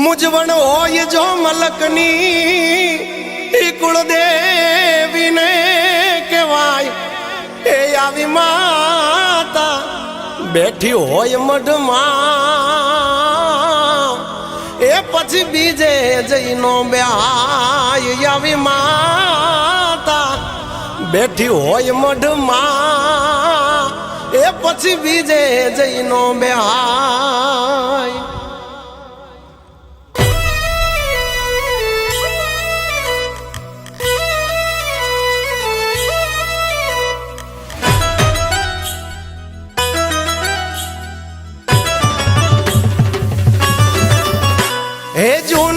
મુજવણ હોય જો મલકની કુળદેવીને કહેવાય એ આવી માતા બેઠી હોય મઢમાં એ પછી બીજે જઈનો બેહાય આવી માતા બેઠી હોય મઢમાં એ પછી બીજે જઈનો બેહાય હે જો